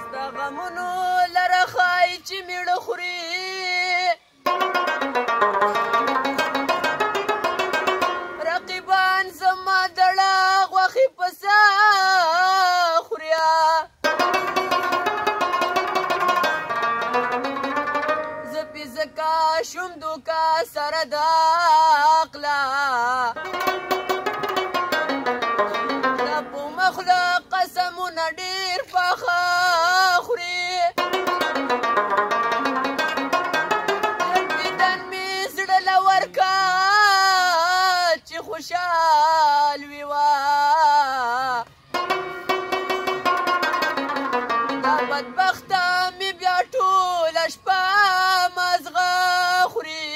ستا غمونو لره ښایي چې میړه خوري رقیبان زما دړه غوښې په سا خوریا زه پې ځکه شوم دوکه سره د عقله دا په مخله قسمونه ډېر پاخه خوري دیدن مې زړه له ورکه چې خوشحال وي وه دا بدبخته مې بیا ټوله شپه مازغه خوري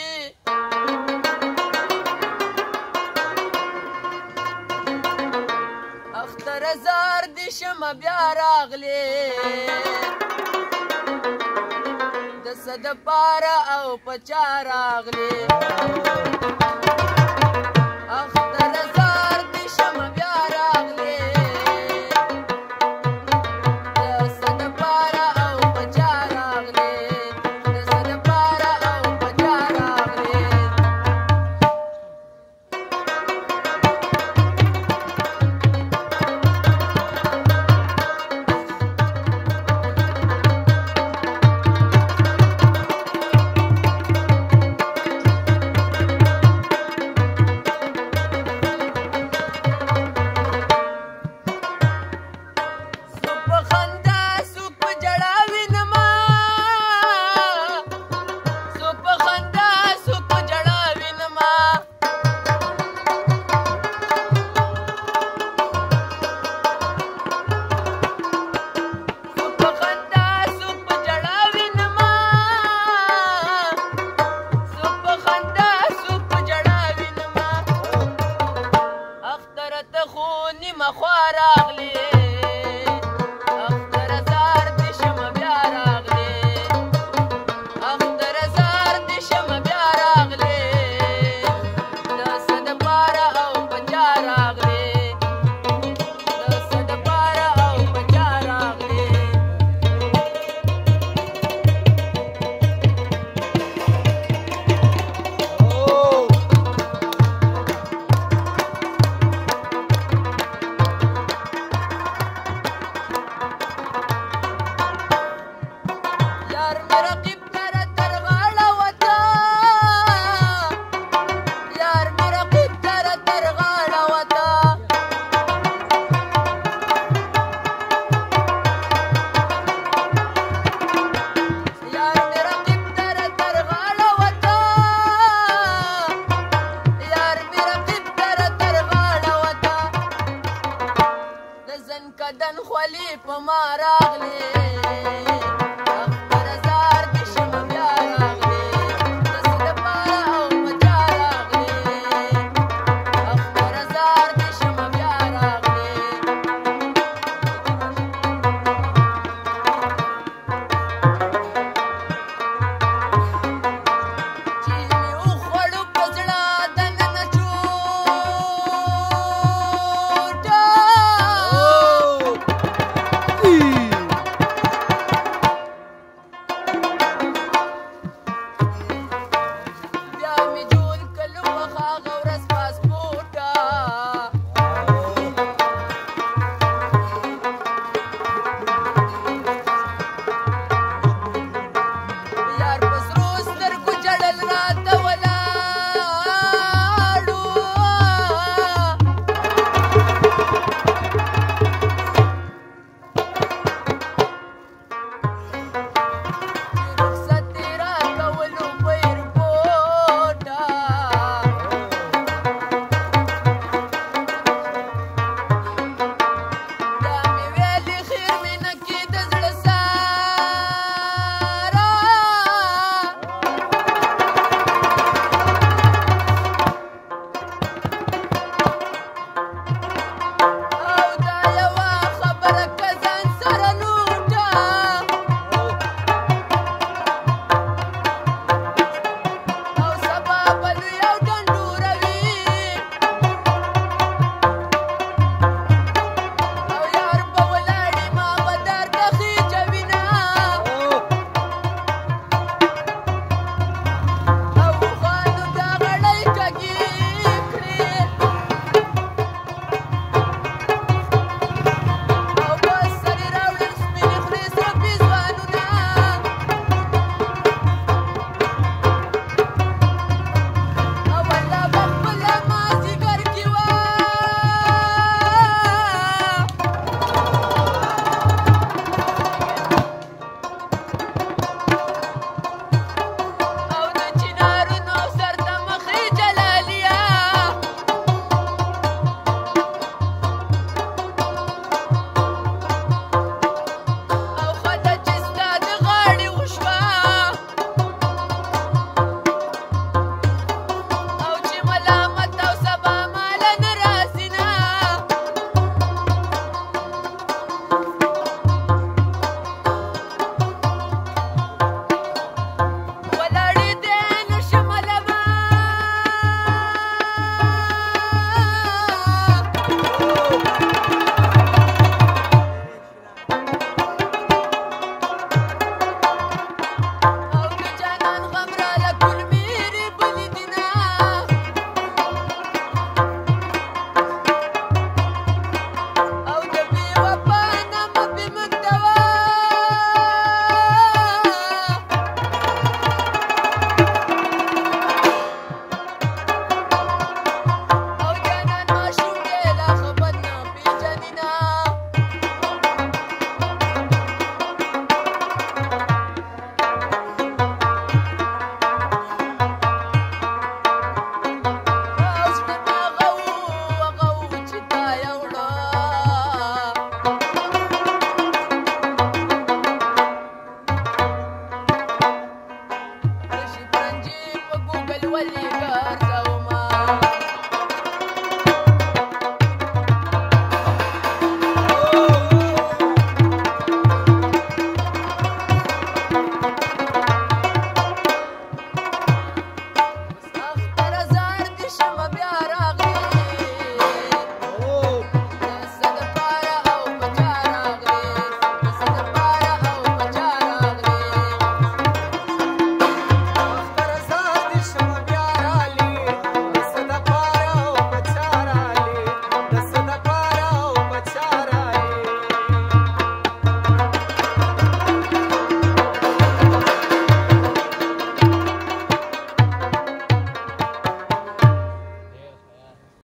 اختره زار د شمه بیا راغلې د څه دپاره او په چا راغلې اختره زار د شمه بیا راغلې د څه دپاره او په چا راغلې د څه دپاره او په چا راغلې کدن خولی په ما راغلی